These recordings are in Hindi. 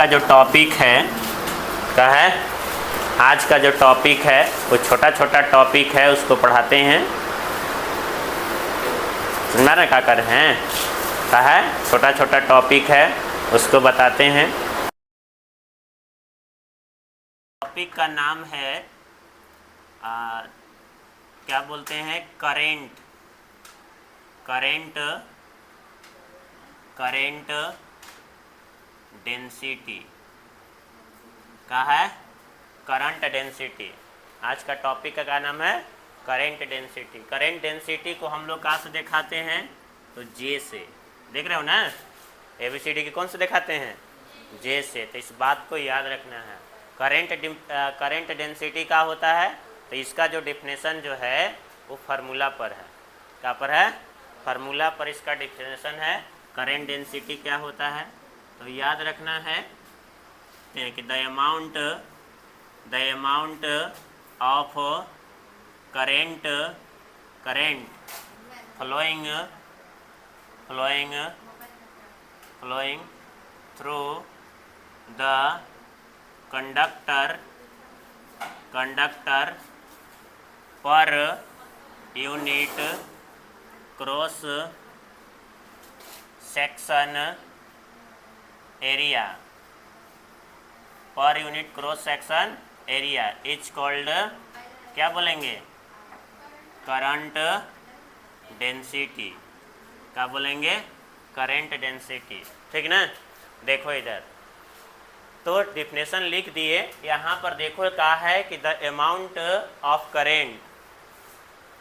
का जो टॉपिक है क्या है, आज का जो टॉपिक है वो छोटा छोटा टॉपिक है, उसको पढ़ाते हैं। समझ रहे क्या कर रहे हैं? क्या है, छोटा छोटा टॉपिक है उसको बताते हैं। टॉपिक का नाम है क्या बोलते हैं, करेंट डेंसिटी का है, करंट डेंसिटी। आज का टॉपिक का क्या नाम है, करंट डेंसिटी। करंट डेंसिटी को हम लोग कहाँ से दिखाते हैं, तो जे से। देख रहे हो ना, एबीसीडी की कौन से दिखाते हैं, जे से। तो इस बात को याद रखना है। करंट डेंसिटी का होता है, तो इसका जो डिफिनेशन जो है वो फार्मूला पर है। क्या पर है, फार्मूला पर इसका डिफिनेशन है। करंट डेंसिटी क्या होता है, तो याद रखना है कि the amount of current flowing through the conductor per unit cross section area is called, क्या बोलेंगे, करंट डेंसिटी। क्या बोलेंगे, करंट डेंसिटी। ठीक ना। देखो इधर तो डिफिनेशन लिख दिए, यहाँ पर देखो कहा है कि द अमाउंट ऑफ करेंट,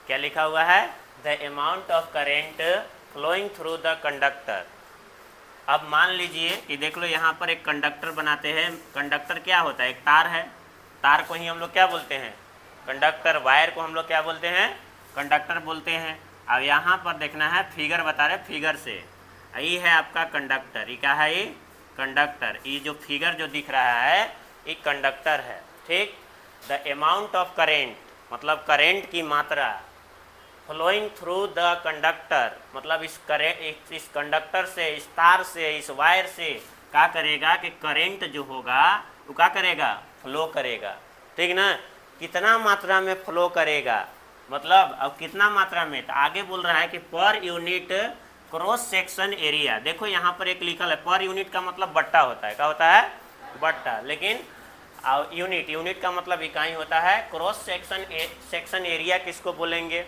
क्या लिखा हुआ है, the amount of current flowing through the conductor. अब मान लीजिए कि देख लो यहाँ पर एक कंडक्टर बनाते हैं। कंडक्टर क्या होता है, एक तार है। तार को ही हम लोग क्या बोलते हैं, कंडक्टर। वायर को हम लोग क्या बोलते हैं, कंडक्टर बोलते हैं। अब यहाँ पर देखना है, फिगर बता रहे, फिगर से ये है आपका कंडक्टर। ये क्या है, ये कंडक्टर। ये जो फिगर जो दिख रहा है ये कंडक्टर है। ठीक। द अमाउंट ऑफ करेंट मतलब करेंट की मात्रा, फ्लोइंग थ्रू द कंडक्टर मतलब इस कंडक्टर से, इस तार से, इस वायर से क्या करेगा कि करेंट जो होगा वो क्या करेगा, फ्लो करेगा। ठीक ना। कितना मात्रा में फ्लो करेगा, मतलब अब कितना मात्रा में, तो आगे बोल रहा है कि पर यूनिट क्रॉस सेक्शन एरिया। देखो यहाँ पर एक लिखल है, पर यूनिट का मतलब बट्टा होता है। क्या होता है, बट्टा। लेकिन यूनिट का मतलब इकाई होता है। क्रॉस सेक्शन एरिया किसको बोलेंगे,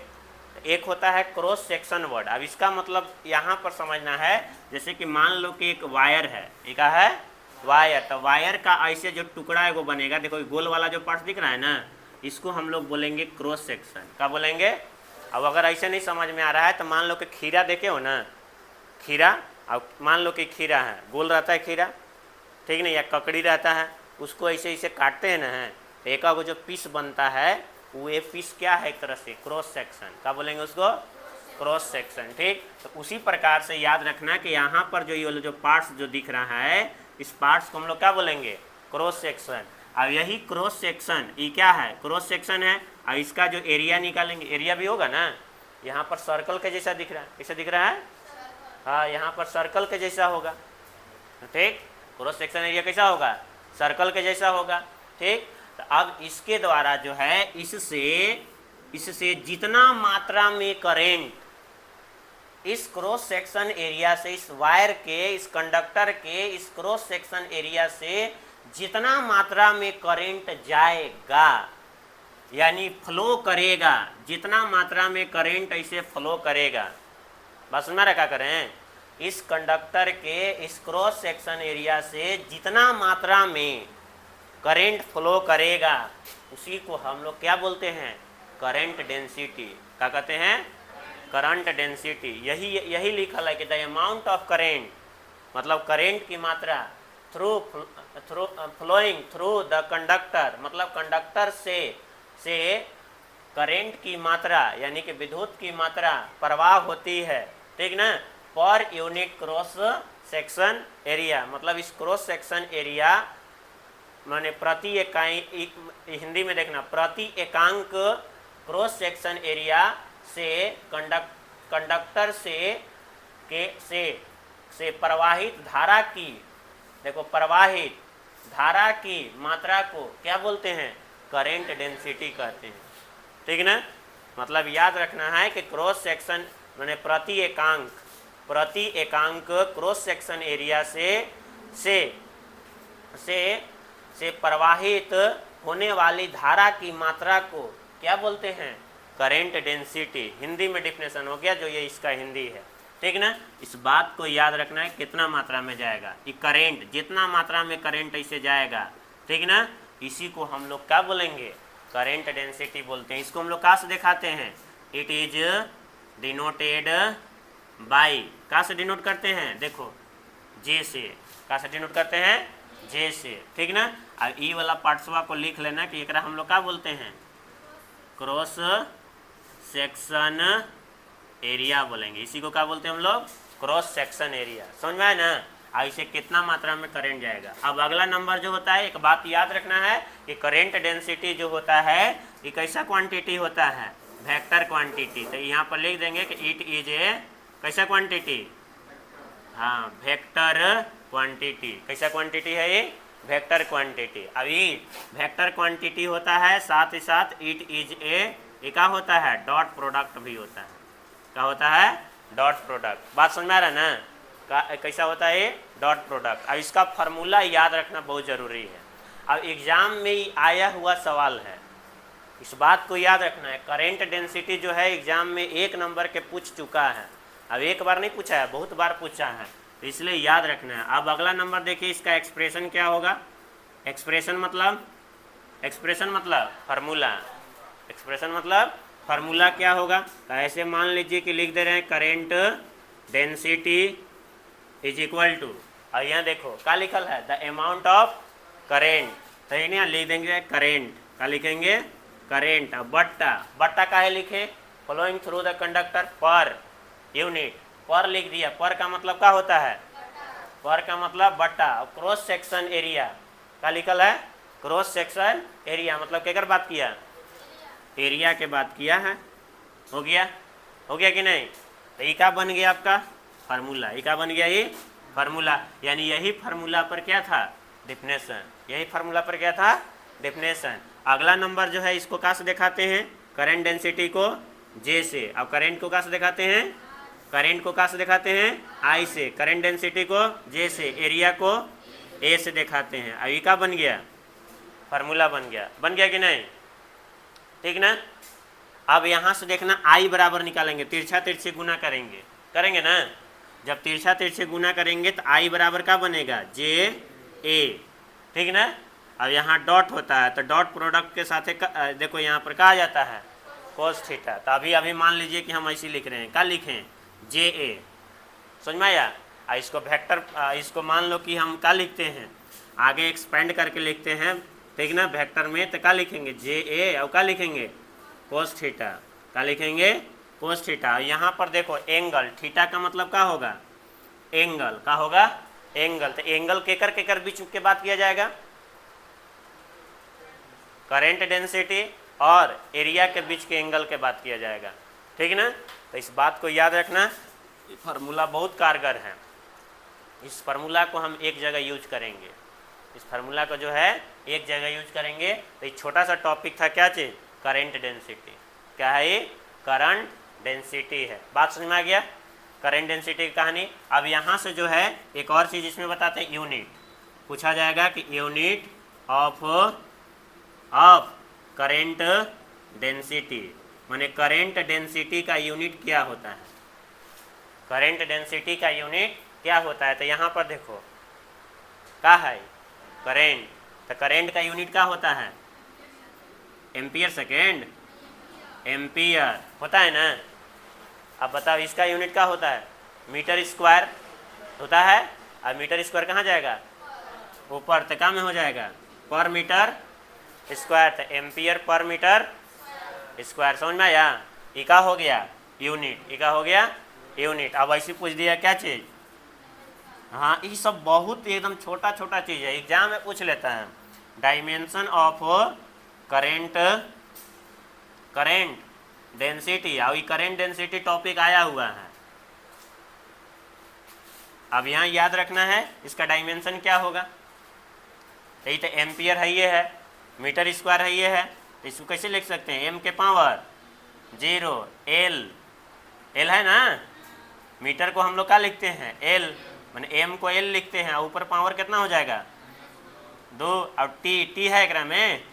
एक होता है क्रॉस सेक्शन वर्ड। अब इसका मतलब यहाँ पर समझना है, जैसे कि मान लो कि एक वायर है, एक है वायर। तो वायर का ऐसे जो टुकड़ा एगो बनेगा, देखो गोल वाला जो पार्ट दिख रहा है ना, इसको हम लोग बोलेंगे क्रॉस सेक्शन। क्या बोलेंगे। अब अगर ऐसे नहीं समझ में आ रहा है तो मान लो कि खीरा देखे हो ना, खीरा। अब मान लो कि खीरा है, गोल रहता है खीरा, ठीक नहीं, या ककड़ी रहता है, उसको ऐसे ऐसे काटते हैं ना, तो एक जो पीस बनता है वो ये पीस क्या है, एक तरह से क्रॉस सेक्शन। क्या बोलेंगे उसको, क्रॉस सेक्शन। ठीक। तो उसी प्रकार से याद रखना कि यहाँ पर जो ये जो पार्ट्स जो दिख रहा है, इस पार्ट्स को हम लोग क्या बोलेंगे, क्रॉस सेक्शन। अब यही क्रॉस सेक्शन ये क्या है, क्रॉस सेक्शन है। और इसका जो एरिया निकालेंगे, एरिया भी होगा ना, यहाँ पर सर्कल के जैसा दिख रहा है। कैसे दिख रहा है, हाँ, यहाँ पर सर्कल के जैसा होगा। ठीक। क्रॉस सेक्शन एरिया कैसा होगा, सर्कल के जैसा होगा। ठीक। तो अब इसके द्वारा जो है, इससे जितना मात्रा में करेंट इस क्रॉस सेक्शन एरिया से, इस वायर के, इस कंडक्टर के इस क्रॉस सेक्शन एरिया से जितना मात्रा में करंट जाएगा, यानी फ्लो करेगा, जितना मात्रा में करंट ऐसे फ्लो करेगा। बस में रखा करें, इस कंडक्टर के इस क्रॉस सेक्शन एरिया से जितना मात्रा में करंट फ्लो करेगा, उसी को हम लोग क्या बोलते हैं, करंट डेंसिटी। क्या कहते हैं, करंट डेंसिटी। यही लिखा है कि द अमाउंट ऑफ करेंट मतलब करेंट की मात्रा फ्लोइंग थ्रू द कंडक्टर मतलब कंडक्टर से करेंट की मात्रा यानी कि विद्युत की मात्रा प्रवाह होती है। ठीक ना। पर यूनिट क्रॉस सेक्शन एरिया मतलब इस क्रॉस सेक्शन एरिया माने प्रति इकाई, हिंदी में देखना, प्रति एकांक क्रॉस सेक्शन एरिया से कंडक्टर से प्रवाहित धारा की देखो प्रवाहित धारा की मात्रा को क्या बोलते हैं, करेंट डेंसिटी कहते हैं, ठीक ना। मतलब याद रखना है कि क्रॉस सेक्शन माने प्रति एकांक क्रॉस सेक्शन एरिया से प्रवाहित होने वाली धारा की मात्रा को क्या बोलते हैं, करेंट डेंसिटी। हिंदी में डिफिनेशन हो गया, जो ये इसका हिंदी है, ठीक ना। इस बात को याद रखना है कितना मात्रा में जाएगा ये करेंट, जितना मात्रा में करेंट ऐसे जाएगा, ठीक ना, इसी को हम लोग क्या बोलेंगे, करेंट डेंसिटी बोलते हैं। इसको हम लोग कहाँ से दिखाते हैं, इट इज डिनोटेड बाई, कहाँ से डिनोट करते हैं, देखो जे से, कहाँ से डिनोट करते हैं, जे से, ठीक ना। अब ई वाला पार्ट्सवा को लिख लेना कि एकरा हम लोग क्या बोलते हैं, क्रॉस सेक्शन एरिया बोलेंगे। इसी को क्या बोलते हैं हम लोग, क्रॉस सेक्शन एरिया। समझ में आया ना। अब इसे कितना मात्रा में करंट जाएगा। अब अगला नंबर जो होता है, एक बात याद रखना है कि करंट डेंसिटी जो होता है ये कैसा क्वांटिटी होता है, वेक्टर क्वांटिटी। तो यहाँ पर लिख देंगे कि इट इज ए कैसा क्वांटिटी, हाँ वेक्टर क्वांटिटी। कैसा क्वांटिटी है ये, वेक्टर क्वांटिटी। अब ये वेक्टर क्वांटिटी होता है, साथ ही साथ इट इज ए क्या होता है, डॉट प्रोडक्ट भी होता है। क्या होता है, डॉट प्रोडक्ट। बात समझ में आ रहा है ना, कैसा होता है ये, डॉट प्रोडक्ट। अब इसका फार्मूला याद रखना बहुत ज़रूरी है। अब एग्जाम में आया हुआ सवाल है, इस बात को याद रखना है। करेंट डेंसिटी जो है एग्जाम में 1 नंबर के पूछ चुका है, अब एक बार नहीं पूछा है, बहुत बार पूछा है, तो इसलिए याद रखना है। अब अगला नंबर देखिए, इसका एक्सप्रेशन क्या होगा। एक्सप्रेशन मतलब फार्मूला। एक्सप्रेशन मतलब फार्मूला क्या होगा। तो ऐसे मान लीजिए कि लिख दे रहे हैं current density is equal to, और यहाँ देखो क्या लिखल है, द अमाउंट ऑफ करेंट। तो यहाँ लिख देंगे करेंट, क्या लिखेंगे, करेंट। बट्टा का है लिखे, flowing through the conductor per unit. पर लिख दिया, पर का मतलब क्या होता है, पर का मतलब बट्टा। क्रॉस सेक्शन एरिया क्या लिखल है, क्रॉस सेक्शन एरिया मतलब केकर बात किया, एरिया के बात किया है। हो गया कि नहीं। तो ये क्या बन गया आपका फार्मूला, ये क्या बन गया, ये फार्मूला। यानी यही फार्मूला पर क्या था, डिफिनेशन। यही फार्मूला पर क्या था, डिफिनेशन। अगला नंबर जो है इसको कहाँ से दिखाते हैं, करंट डेंसिटी को जे से। अब करंट को कहाँ से दिखाते हैं, करंट को कहाँ से दिखाते हैं, आई से। करंट डेंसिटी को जे से, एरिया को ए से दिखाते हैं। अब ये क्या बन गया, फार्मूला बन गया कि नहीं, ठीक ना। अब यहाँ से देखना आई बराबर निकालेंगे, तिरछा तिरछे गुना करेंगे ना। जब तिरछा तिरछे गुना करेंगे तो आई बराबर क्या बनेगा, जे ए, ठीक ना। अब यहाँ डॉट होता है, तो डॉट प्रोडक्ट के साथ देखो यहाँ पर कहा जाता है कोस थीटा। तो अभी मान लीजिए कि हम ऐसे लिख रहे हैं, क्या लिखें, जे ए। समझ में आया। इसको वेक्टर, इसको मान लो कि हम क्या लिखते हैं, आगे एक्सपेंड करके लिखते हैं, ठीक ना। वेक्टर में तो क्या लिखेंगे, जे ए, और क्या लिखेंगे, कोस थीटा। क्या लिखेंगे, कोस थीटा। यहाँ पर देखो एंगल, थीटा का मतलब क्या होगा, एंगल। क्या होगा, एंगल। तो एंगल केकर बीच के बात किया जाएगा, करंट डेंसिटी और एरिया के बीच के एंगल के बात किया जाएगा, ठीक ना। तो इस बात को याद रखना, फार्मूला बहुत कारगर है। इस फार्मूला को हम एक जगह यूज करेंगे, इस फार्मूला को जो है एक जगह यूज करेंगे। तो एक छोटा सा टॉपिक था, क्या चीज़, करंट डेंसिटी। क्या है ये, करंट डेंसिटी है। बात समझ में आ गया, करंट डेंसिटी की कहानी। अब यहाँ से जो है एक और चीज़ इसमें बताते हैं, यूनिट पूछा जाएगा कि यूनिट ऑफ करंट डेंसिटी, माने करंट डेंसिटी का यूनिट क्या होता है, करंट डेंसिटी का यूनिट क्या होता है। तो यहाँ पर देखो क्या है, करंट। तो करंट का यूनिट क्या होता है, एम्पियर सेकेंड, एम्पियर होता है ना। अब बताओ इसका यूनिट क्या होता है, मीटर स्क्वायर होता है। अब मीटर स्क्वायर कहाँ जाएगा, ऊपर। तो क्या में हो जाएगा, पर मीटर स्क्वायर। तो एम्पियर पर मीटर स्क्वायर। समझ में आया। ये क्या हो गया, यूनिट। ये क्या हो गया, यूनिट। अब ऐसे पूछ दिया क्या चीज़, हाँ ये सब बहुत एकदम छोटा छोटा चीज़ है, एग्जाम में पूछ लेता है। Dimension of current density. और ये करंट डेंसिटी टॉपिक आया हुआ है, अब यहाँ याद रखना है इसका डायमेंशन क्या होगा, यही तो एम्पियर है, ये है, मीटर स्क्वायर है, ये है, तो इसको कैसे लिख सकते हैं, m के पावर 0 l है ना, मीटर को हम लोग क्या लिखते हैं l, मैंने m को l लिखते हैं, और ऊपर पावर कितना हो जाएगा 2, और t है एकरा में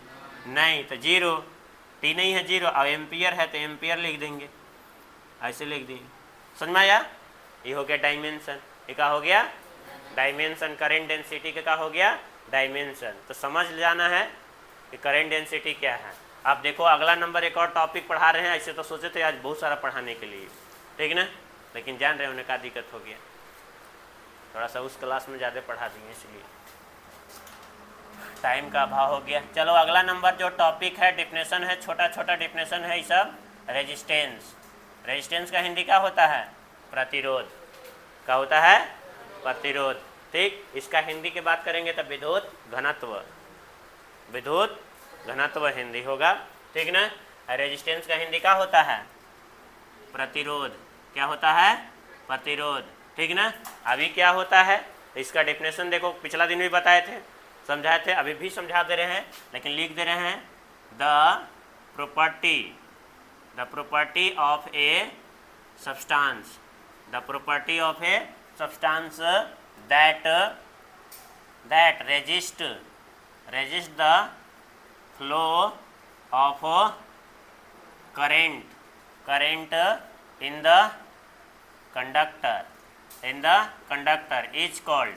नहीं तो 0, t नहीं है 0, और एम्पियर है तो एम्पियर लिख देंगे, ऐसे लिख देंगे। समझ में आया, ये हो गया डायमेंशन, ये क्या हो गया डायमेंशन, करेंट डेंसिटी का क्या हो गया डायमेंशन। तो समझ जाना है कि करेंट डेंसिटी क्या है। अब देखो अगला नंबर एक और टॉपिक पढ़ा रहे हैं, ऐसे तो सोचे थे आज बहुत सारा पढ़ाने के लिए, ठीक ना, लेकिन जान रहे उन्हें क्या दिक्कत हो गया, थोड़ा सा उस क्लास में ज़्यादा पढ़ा दिए इसलिए टाइम का अभाव हो गया। चलो अगला नंबर जो टॉपिक है डिफिनेशन है, छोटा छोटा डिफिनेशन है ये सब। रेजिस्टेंस, रेजिस्टेंस का हिंदी क्या होता है प्रतिरोध, क्या होता है प्रतिरोध, ठीक। इसका हिंदी की बात करेंगे तो विद्युत घनत्व, विद्युत घनत्व हिंदी होगा, ठीक ना। रेजिस्टेंस का हिंदी क्या होता है प्रतिरोध, क्या होता है प्रतिरोध, ठीक ना। अभी क्या होता है इसका डेफिनेशन देखो, पिछला दिन भी बताए थे, समझाए थे, अभी भी समझा दे रहे हैं, लेकिन लिख दे रहे हैं the property of a substance, the property of a substance that resist the flow of current in the conductor is called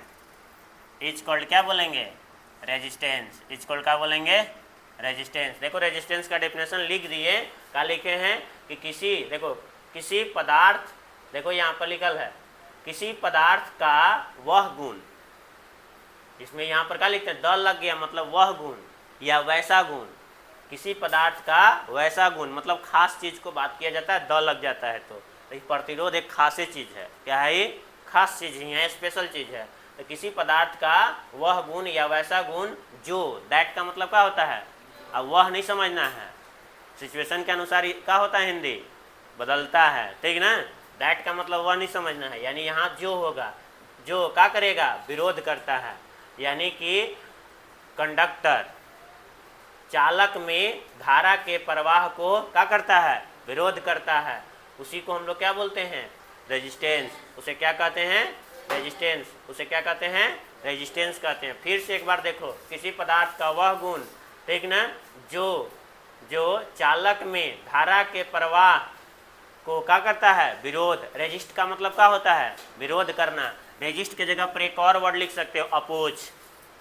क्या बोलेंगे रेजिस्टेंस, इज कॉल्ड क्या बोलेंगे रेजिस्टेंस। देखो रेजिस्टेंस का डेफिनेशन लिख दिए, क्या लिखे हैं कि किसी पदार्थ, देखो यहाँ पर लिखल है किसी पदार्थ का वह गुण, इसमें यहाँ पर क्या लिखते हैं द लग गया, मतलब वह गुण या वैसा गुण, किसी पदार्थ का वैसा गुण, मतलब खास चीज को बात किया जाता है, द लग जाता है तो प्रतिरोध एक खास चीज है, क्या है ये खास चीज ही है, स्पेशल चीज है। तो किसी पदार्थ का वह गुण या वैसा गुण जो, दैट का मतलब क्या होता है, अब वह नहीं समझना है, सिचुएशन के अनुसार क्या होता है हिंदी बदलता है, ठीक ना। दैट का मतलब वह नहीं समझना है, यानी यहाँ जो होगा, जो क्या करेगा विरोध करता है, यानी कि कंडक्टर चालक में धारा के प्रवाह को क्या करता है विरोध करता है, उसी को हम लोग क्या बोलते हैं रेजिस्टेंस, उसे क्या कहते हैं रेजिस्टेंस, उसे क्या कहते हैं रेजिस्टेंस कहते हैं। फिर से एक बार देखो, किसी पदार्थ का वह गुण, ठीक ना, जो चालक में धारा के प्रवाह को क्या करता है विरोध, रेजिस्ट का मतलब क्या होता है विरोध करना। रेजिस्ट के जगह पर एक और वर्ड लिख सकते हो अपोज,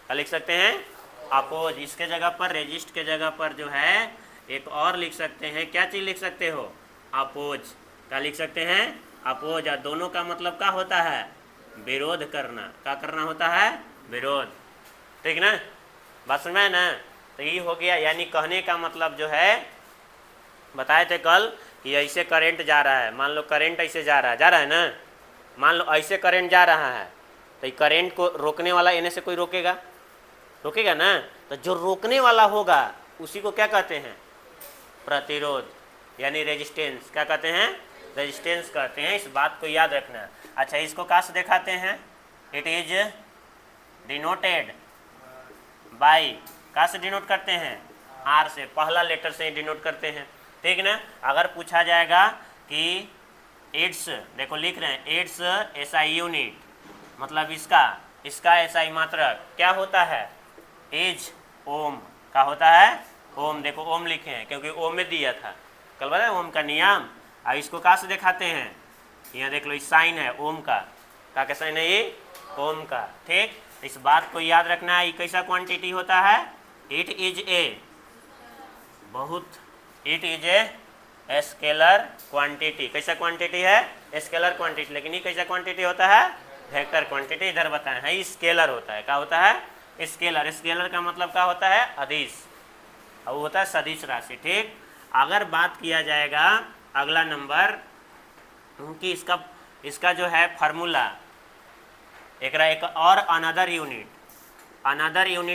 क्या लिख सकते हैं अपोज, इसके जगह पर रेजिस्ट के जगह पर जो है एक और लिख सकते हैं, क्या चीज लिख सकते हो अपोज, क्या लिख सकते हैं अपोज, और दोनों का मतलब क्या होता है विरोध करना, क्या करना होता है विरोध, ठीक ना, बात समझ में ना। तो ये हो गया, यानी कहने का मतलब जो है बताए थे कल कि ऐसे करंट जा रहा है, मान लो करंट ऐसे जा रहा है ना, मान लो ऐसे करंट जा रहा है, तो ये करंट को रोकने वाला इन्हें से कोई रोकेगा ना, तो जो रोकने वाला होगा उसी को क्या कहते हैं प्रतिरोध, यानी रेजिस्टेंस, क्या कहते हैं रेजिस्टेंस कहते हैं, इस बात को याद रखना। अच्छा इसको कहाँ से दिखाते हैं, इट इज डिनोटेड बाई, कहाँ से डिनोट करते हैं आर से, पहला लेटर से ही डिनोट करते हैं, ठीक ना। अगर पूछा जाएगा कि इट्स, देखो लिख रहे हैं इट्स एसआई यूनिट, मतलब इसका एसआई मात्रक क्या होता है इज ओम, क्या होता है ओम, देखो ओम लिखे हैं क्योंकि ओम में दिया था कल बताया ओम का नियम। अब इसको कहाँ से दिखाते हैं, यहाँ देख लो इस साइन है ओम का, क्या साइन है ये ओम का, ठीक। इस बात को याद रखना है, ये कैसा क्वांटिटी होता है, it is a scalar quantity, कैसा क्वांटिटी है स्केलर क्वांटिटी, लेकिन ये कैसा क्वांटिटी होता है वेक्टर क्वांटिटी, इधर बताए हैं स्केलर होता है, क्या होता है स्केलर, स्केलर का मतलब क्या होता है अदिश, और वो होता है सदिश राशि, ठीक। अगर बात किया जाएगा अगला नंबर कि इसका जो है फार्मूला, एक और अनदर यूनिट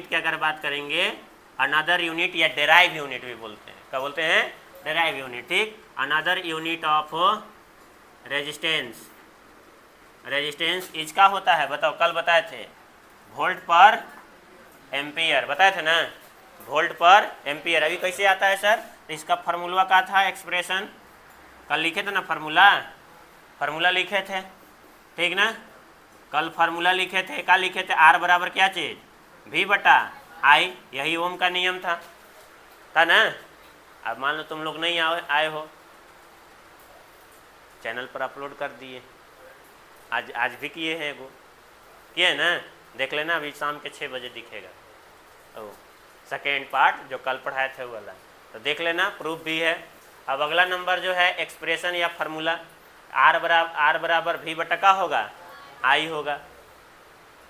की अगर बात करेंगे, अनदर यूनिट या डेराइव यूनिट भी बोलते हैं, क्या बोलते हैं डेराइव यूनिट, ठीक। Another unit of resistance resistance is का होता है, बताओ कल बताए थे, वोल्ट पर एम्पियर बताए थे ना, वोल्ट पर एम्पियर। अभी कैसे आता है सर, तो इसका फार्मूला का था एक्सप्रेशन, कल लिखे थे ना फार्मूला लिखे थे, ठीक ना, कल फार्मूला लिखे थे, क्या लिखे थे, आर बराबर क्या चीज़, वी बटा आई, यही ओम का नियम था ना। अब मान लो तुम लोग नहीं आए हो, चैनल पर अपलोड कर दिए, आज भी किए हैं, वो किए ना, देख लेना, अभी शाम के 6 बजे दिखेगा ओ सेकेंड पार्ट जो कल पढ़ाए थे वो वाला, तो देख लेना, प्रूफ भी है। अब अगला नंबर जो है एक्सप्रेशन या फार्मूला, आर बराबर वी बटा का होगा, आई होगा,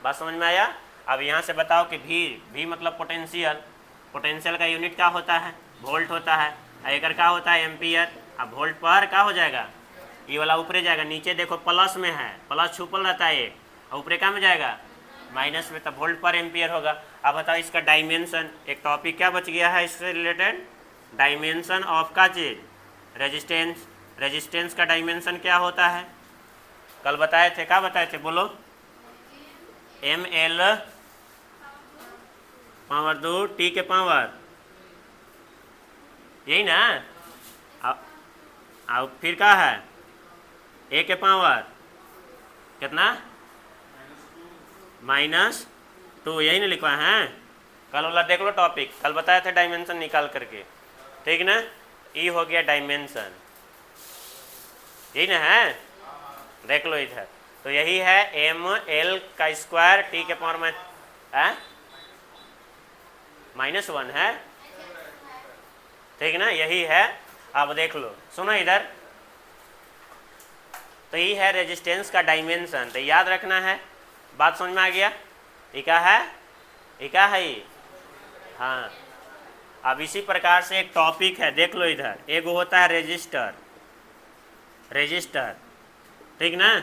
बात समझ में आया। अब यहाँ से बताओ कि भी मतलब पोटेंशियल का यूनिट क्या होता है, वोल्ट होता है, एकड़ का होता है एम्पियर। अब वोल्ट पर क्या हो जाएगा, ये वाला ऊपरे जाएगा, नीचे देखो प्लस में है, प्लस छुपल रहता है एक, और ऊपरे का में जाएगा माइनस में, तब वोल्ट पर एम्पियर होगा। अब बताओ इसका डायमेंशन, एक टॉपिक क्या बच गया है इससे रिलेटेड, डायमेंशन ऑफ का चीज, रेजिस्टेंस का डायमेंशन क्या होता है, कल बताए थे, क्या बताए थे बोलो, ml पावर 2 t के पावर, यही ना, अब फिर क्या है, a के पावर कितना, -2, यही ना लिखवा है, कल वाला देख लो टॉपिक, कल बताए थे डायमेंशन निकाल करके, ठीक ना, ई हो गया डायमेंशन, यही ना है, देख लो इधर, तो यही है ml का स्क्वायर t के पावर में -1 है, ठीक ना, यही है। अब देख लो, सुनो इधर, तो ये है रेजिस्टेंस का डायमेंशन, तो याद रखना है, बात समझ में आ गया, ये क्या है, ये हाँ। अब इसी प्रकार से एक टॉपिक है, देख लो इधर, एक होता है रजिस्टर, ठीक ना,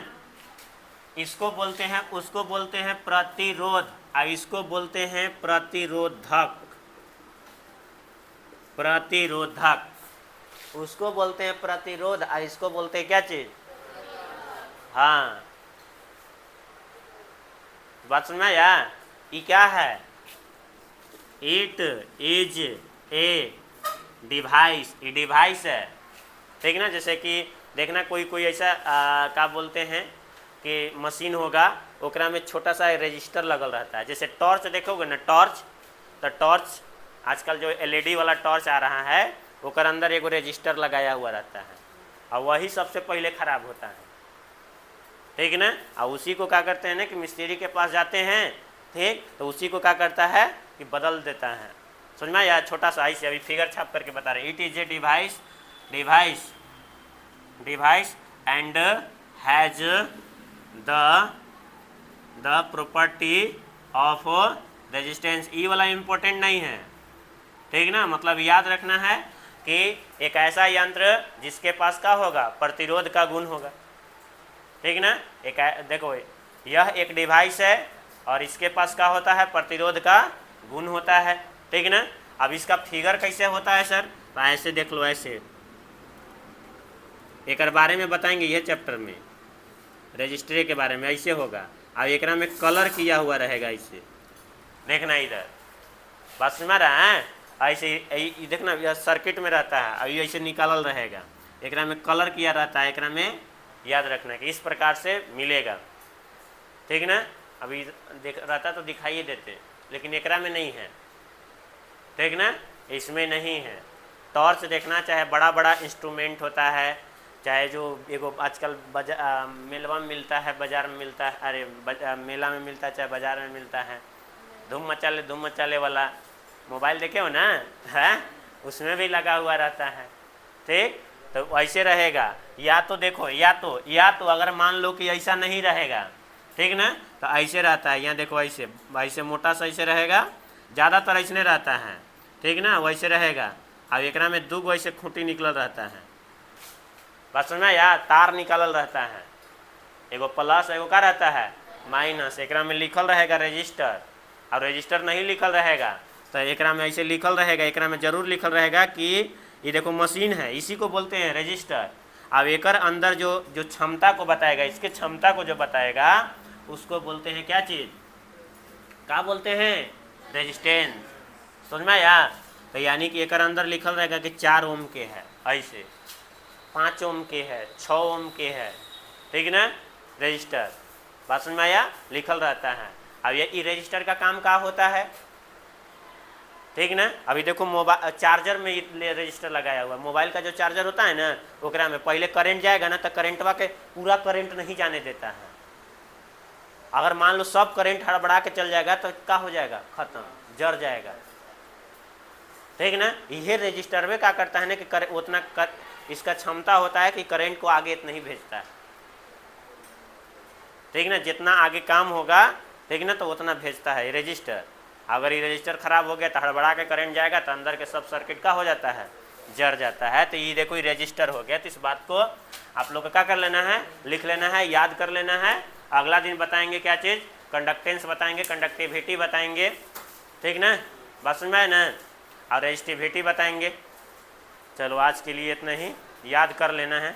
इसको बोलते हैं, उसको बोलते हैं प्रतिरोध, और इसको बोलते हैं प्रतिरोधक, उसको बोलते हैं प्रतिरोध, और इसको बोलते हैं क्या चीज, हाँ, बात समझ में आया, ये क्या है, इट इज ए डिवाइस, ये डिवाइस है, ठीक ना, जैसे कि देखना कोई ऐसा क्या बोलते हैं कि मशीन होगा, ओकरा में छोटा सा रजिस्टर लगल रहता है, जैसे टॉर्च देखोगे ना, तो टॉर्च आजकल जो LED वाला टॉर्च आ रहा है, ओकर अंदर एगो रजिस्टर लगाया हुआ रहता है, और वही सबसे पहले खराब होता है, ठीक ना, और उसी को क्या करते हैं ना कि मिस्त्री के पास जाते हैं, ठीक, तो उसी को क्या करता है कि बदल देता है, समझ में आया, छोटा सा ऐसे अभी फिगर छाप करके बता रहे, it is a device and has the property of resistance, E वाला इम्पोर्टेंट नहीं है, ठीक ना, मतलब याद रखना है कि एक ऐसा यंत्र जिसके पास क्या होगा, प्रतिरोध का गुण होगा, ठीक ना, एक देखो यह एक डिवाइस है और इसके पास क्या होता है, प्रतिरोध का गुण होता है, ठीक ना। अब इसका फिगर कैसे होता है सर, तो ऐसे देख लो, ऐसे एक बारे में बताएंगे यह चैप्टर में, रजिस्टर के बारे में ऐसे होगा, अब एक में कलर किया हुआ रहेगा, इसे देखना इधर, बात समझ रहा है, ऐसे देखना, यह सर्किट में रहता है, अभी ऐसे निकालल रहेगा, एक में कलर किया रहता है, एक में याद रखना कि इस प्रकार से मिलेगा, ठीक ना। अभी देख रहता तो दिखाई देते, लेकिन एकरा में नहीं है, ठीक ना, इसमें नहीं है। टॉर्च देखना, चाहे बड़ा इंस्ट्रूमेंट होता है, चाहे जो एगो आजकल मेलवा में मिलता है, बाजार में मिलता है, अरे मेला में मिलता है, चाहे बाजार में मिलता है, धूम मचाले वाला मोबाइल देखे हो ना, है, उसमें भी लगा हुआ रहता है, ठीक, तो ऐसे रहेगा, या तो देखो, या तो अगर मान लो कि ऐसा नहीं रहेगा, ठीक ना, तो ऐसे रहता है, यहाँ देखो ऐसे मोटा सा ऐसे रहेगा, ज़्यादातर ऐसे रहता है, ठीक ना, वैसे रहेगा, अब एक में 2 ऐसे खूंटी निकल रहता है, बात समझ में, या तार निकालल रहता है, एगो प्लस एगो का रहता है माइनस, एक में लिखल रहेगा रजिस्टर, और रजिस्टर नहीं लिखल रहेगा तो एक में ऐसे लिखल रहेगा, एक में जरूर लिखल रहेगा कि ये देखो मशीन है, इसी को बोलते हैं रजिस्टर, अब एकर अंदर जो जो क्षमता को बताएगा, इसके क्षमता को जो बताएगा उसको बोलते हैं क्या चीज़, क्या बोलते हैं, रेजिस्टेंस। समझ में आया? तो यानी कि एकर अंदर लिखल रहेगा कि 4 ओम के है, ऐसे 5 ओम के है, 6 ओम के है, ठीक ना, रजिस्टर। बात समझ में आया? लिखल रहता है। अब ये रजिस्टर का काम क्या होता है, ठीक ना। अभी देखो मोबाइल चार्जर में रजिस्टर लगाया हुआ, मोबाइल का जो चार्जर होता है ना, ओकरा में पहले करंट जाएगा ना, तो करंटवा के पूरा करंट नहीं जाने देता है। अगर मान लो सब करंट हड़बड़ा के चल जाएगा तो क्या हो जाएगा, खत्म, जर जाएगा, ठीक ना। यह रजिस्टर में क्या करता है ना कि उतना इसका क्षमता होता है कि करंट को आगे इतना ही भेजता है, ठीक ना। जितना आगे काम होगा, ठीक ना, तो उतना भेजता है ये रजिस्टर। अगर ये रजिस्टर खराब हो गया तो हड़बड़ा के करंट जाएगा तो अंदर के सब सर्किट का हो जाता है, जर जाता है। तो ये देखो ये रजिस्टर हो गया। तो इस बात को आप लोग को क्या कर लेना है, लिख लेना है, याद कर लेना है। अगला दिन बताएंगे क्या चीज़, कंडक्टेंस बताएंगे, कंडक्टिविटी बताएंगे, ठीक ना, बात समझ में आए ना, और रेजिस्टिविटी बताएंगे। चलो आज के लिए इतना ही, याद कर लेना है।